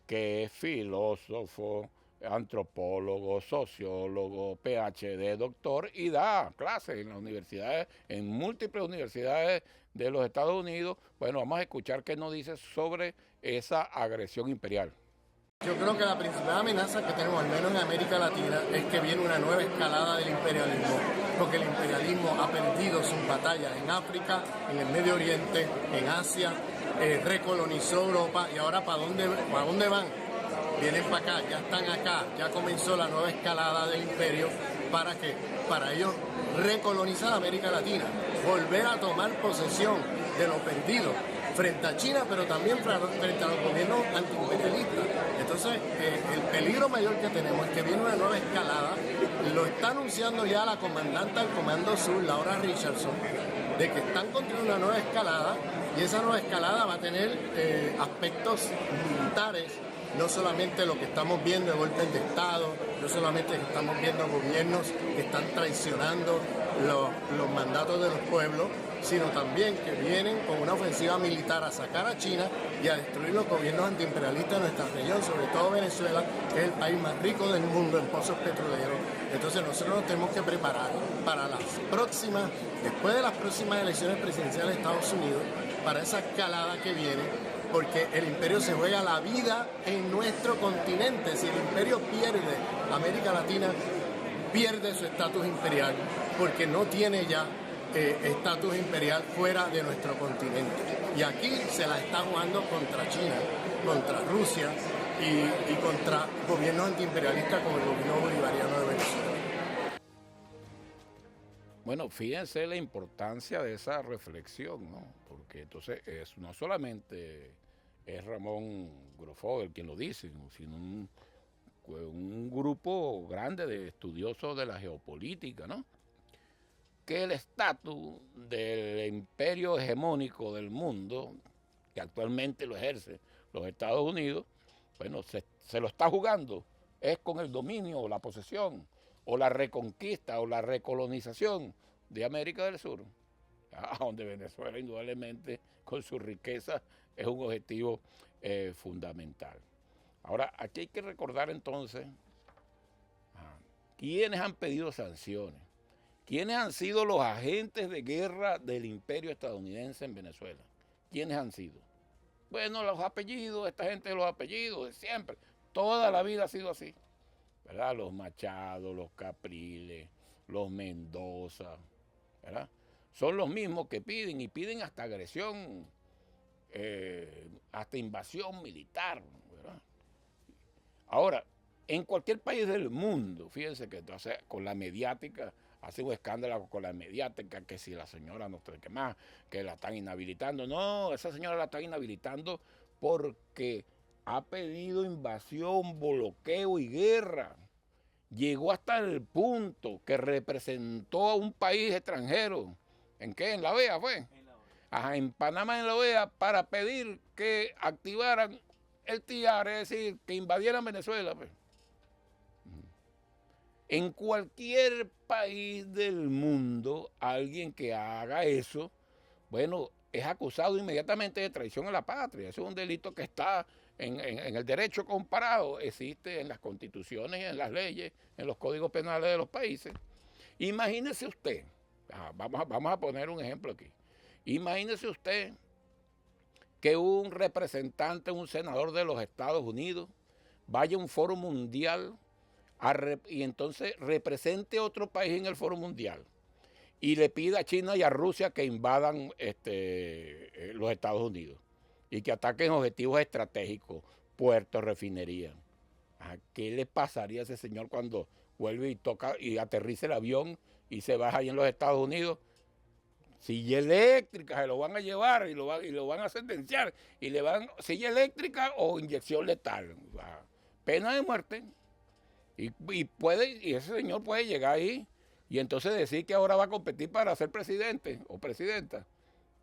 Speaker 1: que es filósofo, antropólogo, sociólogo, PhD, doctor, y da clases en las universidades, en múltiples universidades de los Estados Unidos. Bueno, vamos a escuchar qué nos dice sobre esa agresión imperial.
Speaker 9: Yo creo que la principal amenaza que tenemos, al menos en América Latina, es que viene una nueva escalada del imperialismo, porque el imperialismo ha perdido sus batallas en África, en el Medio Oriente, en Asia, recolonizó Europa, y ahora ¿para dónde van? Vienen para acá, ya están acá, ya comenzó la nueva escalada del imperio. ¿Para qué? Para ellos recolonizar América Latina, volver a tomar posesión de lo perdido frente a China, pero también frente a los gobiernos antiimperialistas. Entonces, el peligro mayor que tenemos es que viene una nueva escalada, lo está anunciando ya la comandante del Comando Sur, Laura Richardson, de que están construyendo una nueva escalada, y esa nueva escalada va a tener aspectos militares, no solamente lo que estamos viendo de golpes de Estado, no solamente que estamos viendo gobiernos que están traicionando los mandatos de los pueblos, sino también que vienen con una ofensiva militar a sacar a China y a destruir los gobiernos antiimperialistas de nuestra región, sobre todo Venezuela, que es el país más rico del mundo en pozos petroleros. Entonces nosotros nos tenemos que preparar para después de las próximas elecciones presidenciales de Estados Unidos, para esa escalada que viene, porque el imperio se juega la vida en nuestro continente. Si el imperio pierde, América Latina pierde su estatus imperial, porque no tiene ya estatus imperial fuera de nuestro continente. Y aquí se la está jugando contra China, contra Rusia y contra gobiernos antiimperialistas como el gobierno bolivariano de Venezuela.
Speaker 1: Bueno, fíjense la importancia de esa reflexión, ¿no? Porque entonces no solamente es Ramón Grosfoguel quien lo dice, sino un grupo grande de estudiosos de la geopolítica, ¿no? Que el estatus del imperio hegemónico del mundo, que actualmente lo ejerce los Estados Unidos, bueno, se lo está jugando, es con el dominio o la posesión, o la reconquista o la recolonización de América del Sur, donde Venezuela indudablemente con su riqueza es un objetivo fundamental. Ahora, aquí hay que recordar entonces quiénes han pedido sanciones, quiénes han sido los agentes de guerra del imperio estadounidense en Venezuela, quiénes han sido. Bueno, los apellidos, esta gente de los apellidos, de siempre, toda la vida ha sido así, ¿verdad? Los Machado, los Capriles, los Mendoza, ¿verdad? Son los mismos que piden, y piden hasta agresión, hasta invasión militar, ¿verdad? Ahora, en cualquier país del mundo, fíjense que entonces, con la mediática, hace un escándalo con la mediática, que si la señora no sé qué más, que la están inhabilitando. No, esa señora la están inhabilitando porque ha pedido invasión, bloqueo y guerra. Llegó hasta el punto que representó a un país extranjero. ¿En qué? ¿En la OEA fue? Ajá, en Panamá, en la OEA, para pedir que activaran el TIAR, es decir, que invadieran Venezuela, pues. En cualquier país del mundo, alguien que haga eso, bueno, es acusado inmediatamente de traición a la patria. Eso es un delito que está en el derecho comparado, existe en las constituciones, en las leyes, en los códigos penales de los países. Imagínese usted, vamos a poner un ejemplo aquí. Imagínese usted que un representante, un senador de los Estados Unidos, vaya a un foro mundial y entonces represente otro país en el foro mundial y le pida a China y a Rusia que invadan los Estados Unidos y que ataquen objetivos estratégicos, puertos, refinerías. ¿A qué le pasaría a ese señor cuando vuelve y toca y aterriza el avión y se baja ahí en los Estados Unidos? Silla eléctrica se lo van a llevar y lo van a sentenciar y le van silla eléctrica o inyección letal, pena de muerte. Y ese señor puede llegar ahí y entonces decir que ahora va a competir para ser presidente o presidenta.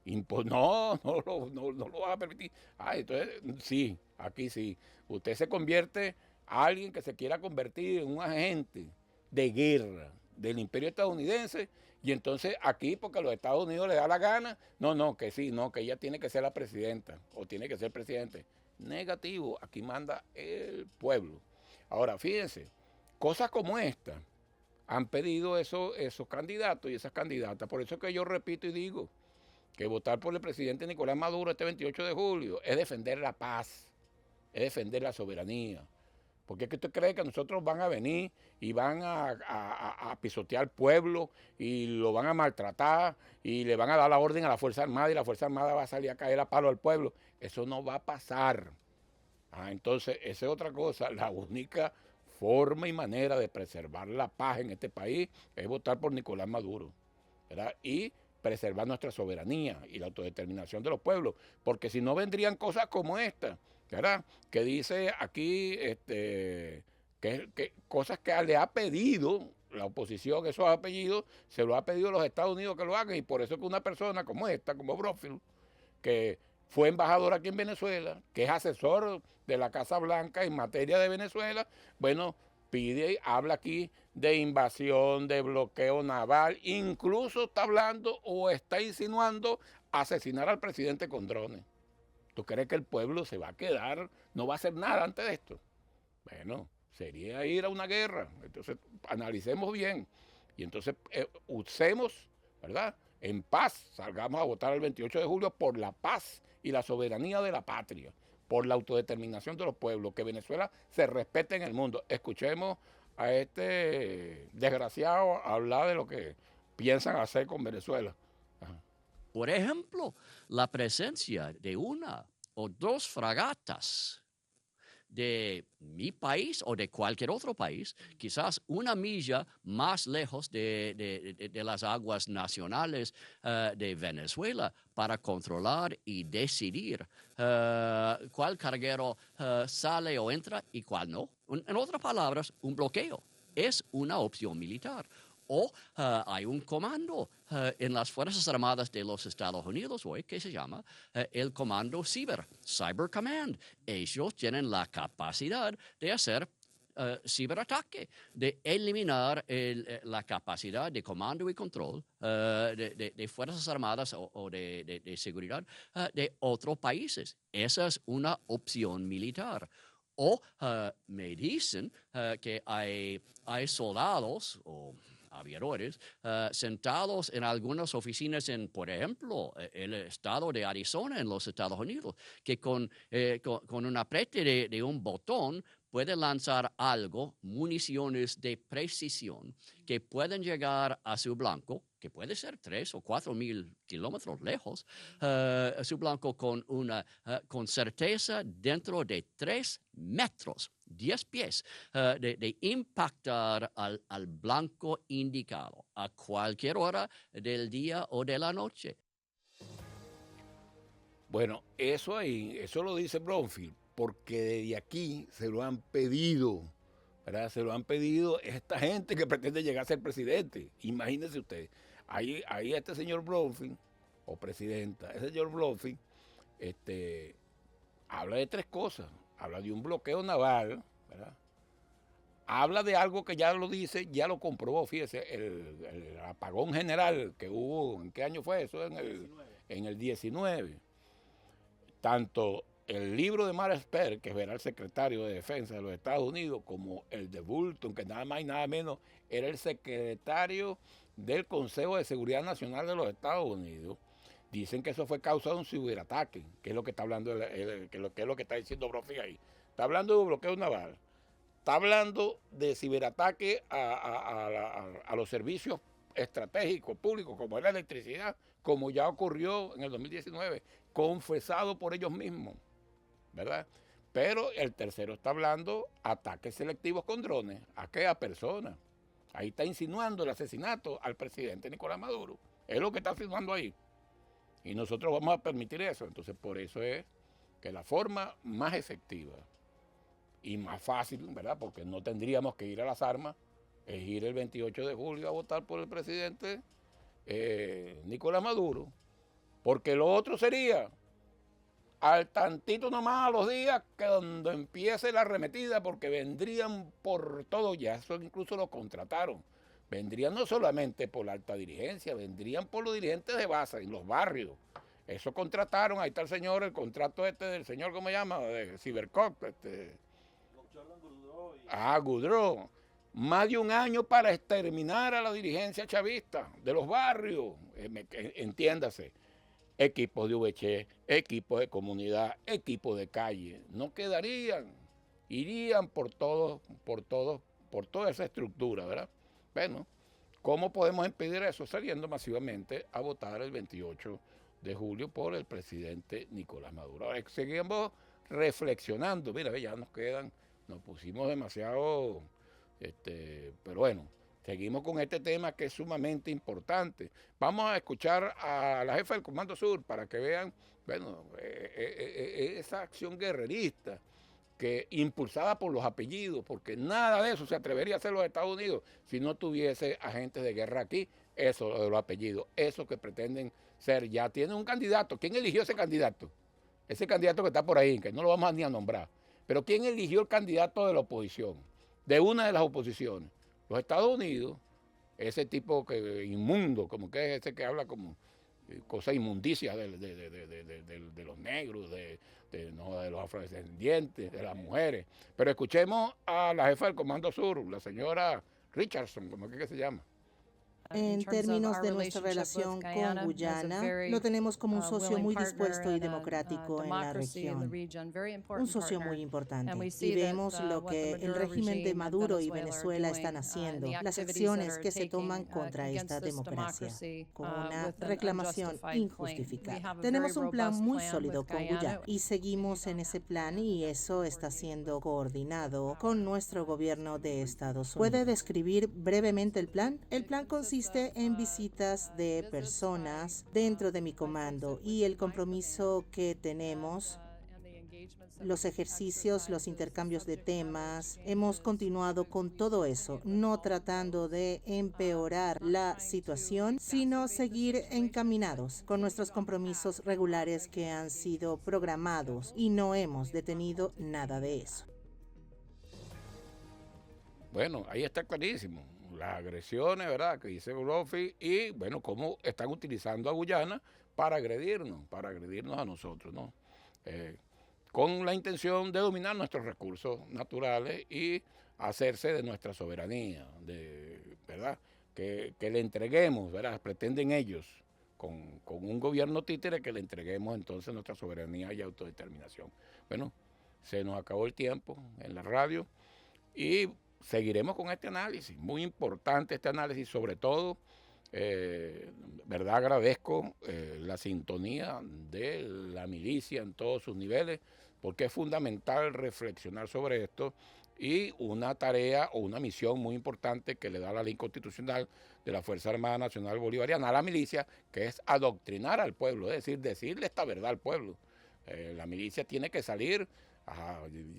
Speaker 1: Y pues no lo va a permitir. Entonces sí, aquí sí. Usted se convierte a alguien que se quiera convertir en un agente de guerra del imperio estadounidense, y entonces aquí, porque a los Estados Unidos le da la gana, que ella tiene que ser la presidenta o tiene que ser presidente. Negativo, aquí manda el pueblo. Ahora, fíjense, cosas como esta han pedido esos candidatos y esas candidatas. Por eso es que yo repito y digo que votar por el presidente Nicolás Maduro este 28 de julio es defender la paz, es defender la soberanía. Porque es que usted cree que nosotros van a venir y van a pisotear al pueblo y lo van a maltratar y le van a dar la orden a la Fuerza Armada y la Fuerza Armada va a salir a caer a palo al pueblo. Eso no va a pasar. Entonces, esa es otra cosa. La única forma y manera de preservar la paz en este país es votar por Nicolás Maduro, ¿verdad? Y preservar nuestra soberanía y la autodeterminación de los pueblos, porque si no vendrían cosas como esta, ¿verdad? Que dice aquí que cosas que le ha pedido la oposición, esos apellidos, se lo ha pedido a los Estados Unidos que lo hagan, y por eso que una persona como esta, como Bromfield, que fue embajador aquí en Venezuela, que es asesor de la Casa Blanca en materia de Venezuela, bueno, habla aquí de invasión, de bloqueo naval, incluso está hablando o está insinuando asesinar al presidente con drones. ¿Tú crees que el pueblo se va a quedar, no va a hacer nada ante de esto? Bueno, sería ir a una guerra. Entonces, analicemos bien y entonces usemos, ¿verdad?, en paz, salgamos a votar el 28 de julio por la paz y la soberanía de la patria, por la autodeterminación de los pueblos, que Venezuela se respete en el mundo. Escuchemos a este desgraciado hablar de lo que piensan hacer con Venezuela. Ajá.
Speaker 10: Por ejemplo, la presencia de una o dos fragatas de mi país o de cualquier otro país, quizás una milla más lejos de las aguas nacionales de Venezuela, para controlar y decidir cuál carguero sale o entra y cuál no. En otras palabras, un bloqueo es una opción militar. O hay un comando en las Fuerzas Armadas de los Estados Unidos hoy que se llama el Comando Cyber Command. Ellos tienen la capacidad de hacer ciberataque, de eliminar la capacidad de comando y control de Fuerzas Armadas o de seguridad de otros países. Esa es una opción militar. O me dicen que hay soldados o aviadores sentados en algunas oficinas en, por ejemplo, el estado de Arizona en los Estados Unidos, que con un apriete de un botón pueden lanzar algo, municiones de precisión, que pueden llegar a su blanco, que puede ser 3 o 4 mil kilómetros lejos, a su blanco con certeza dentro de 3 metros, 10 pies, de impactar al blanco indicado a cualquier hora del día o de la noche.
Speaker 1: Bueno, eso lo dice Bromfield, porque desde aquí se lo han pedido, ¿verdad? Se lo han pedido esta gente que pretende llegar a ser presidente. Imagínense ustedes, ahí este señor Bromfield, o presidenta, ese señor Bromfield, habla de 3 cosas. Habla de un bloqueo naval, ¿verdad? Habla de algo que ya lo dice, ya lo comprobó, fíjese, el apagón general que hubo, ¿en qué año fue eso? En el 19. Tanto el libro de Mark Esper, que era el secretario de Defensa de los Estados Unidos, como el de Bolton, que nada más y nada menos era el secretario del Consejo de Seguridad Nacional de los Estados Unidos, dicen que eso fue causa de un ciberataque, que es lo que está hablando, que es lo que está diciendo Bromfield ahí. Está hablando de bloqueo naval, está hablando de ciberataque a los servicios estratégicos públicos, como es la electricidad, como ya ocurrió en el 2019, confesado por ellos mismos, ¿verdad? Pero el tercero está hablando ataques selectivos con drones. ¿A qué? A personas. Ahí está insinuando el asesinato al presidente Nicolás Maduro. Es lo que está insinuando ahí. Y nosotros vamos a permitir eso. Entonces, por eso es que la forma más efectiva y más fácil, ¿verdad?, porque no tendríamos que ir a las armas, es ir el 28 de julio a votar por el presidente Nicolás Maduro. Porque lo otro sería al tantito nomás a los días que cuando empiece la arremetida, porque vendrían por todo, ya eso incluso lo contrataron. Vendrían no solamente por la alta dirigencia, vendrían por los dirigentes de base, en los barrios. Eso contrataron, ahí está el señor, el contrato del señor, ¿cómo se llama? De Cybercop. Goudreau. Más de un año para exterminar a la dirigencia chavista de los barrios. Entiéndase. Equipos de VC, equipos de comunidad, equipos de calle. No quedarían, irían por toda esa estructura, ¿verdad? Bueno, ¿cómo podemos impedir eso? Saliendo masivamente a votar el 28 de julio por el presidente Nicolás Maduro. Ahora seguimos reflexionando. Mira, ya nos pusimos demasiado, pero bueno, Seguimos con este tema que es sumamente importante. Vamos a escuchar a la jefa del Comando Sur para que vean, bueno, esa acción guerrerista que impulsada por los apellidos, porque nada de eso se atrevería a hacer los Estados Unidos si no tuviese agentes de guerra aquí. Eso de los apellidos, eso que pretenden ser. Ya tienen un candidato. ¿Quién eligió ese candidato? Ese candidato que está por ahí, que no lo vamos ni a nombrar. Pero ¿quién eligió el candidato de la oposición? De una de las oposiciones. Los Estados Unidos, ese tipo que inmundo, como que es ese que habla como cosas inmundicias de los negros, de los afrodescendientes, de las mujeres. Pero escuchemos a la jefa del Comando Sur, la señora Richardson, ¿cómo es que se llama?
Speaker 11: En términos de nuestra relación con Guyana, lo tenemos como un socio muy dispuesto y democrático en la región, un socio muy importante. Y vemos lo que el régimen de Maduro y Venezuela están haciendo, las acciones que se toman contra esta democracia, con una reclamación injustificada. Tenemos un plan muy sólido con Guyana y seguimos en ese plan y eso está siendo coordinado con nuestro gobierno de Estados Unidos. ¿Puede describir brevemente el plan? El plan consiste en visitas de personas dentro de mi comando y el compromiso que tenemos, los ejercicios, los intercambios de temas. Hemos continuado con todo eso, no tratando de empeorar la situación, sino seguir encaminados con nuestros compromisos regulares que han sido programados y no hemos detenido nada de eso.
Speaker 1: Bueno, ahí está clarísimo. Las agresiones, ¿verdad?, que dice Brophy y, bueno, cómo están utilizando a Guyana para agredirnos a nosotros, ¿no? Con la intención de dominar nuestros recursos naturales y hacerse de nuestra soberanía, ¿verdad? Que le entreguemos, ¿verdad? Pretenden ellos, con un gobierno títere, que le entreguemos entonces nuestra soberanía y autodeterminación. Bueno, se nos acabó el tiempo en la radio y seguiremos con este análisis, muy importante este análisis, sobre todo, verdad, agradezco la sintonía de la milicia en todos sus niveles, porque es fundamental reflexionar sobre esto y una tarea o una misión muy importante que le da la ley constitucional de la Fuerza Armada Nacional Bolivariana a la milicia, que es adoctrinar al pueblo, es decir, decirle esta verdad al pueblo. La milicia tiene que salir.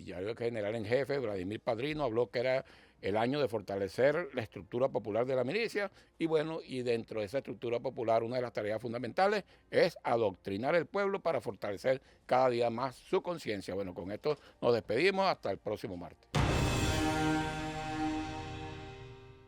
Speaker 1: Ya el general en jefe, Vladimir Padrino, habló que era el año de fortalecer la estructura popular de la milicia y bueno, y dentro de esa estructura popular una de las tareas fundamentales es adoctrinar al pueblo para fortalecer cada día más su conciencia. Bueno, con esto nos despedimos hasta el próximo martes.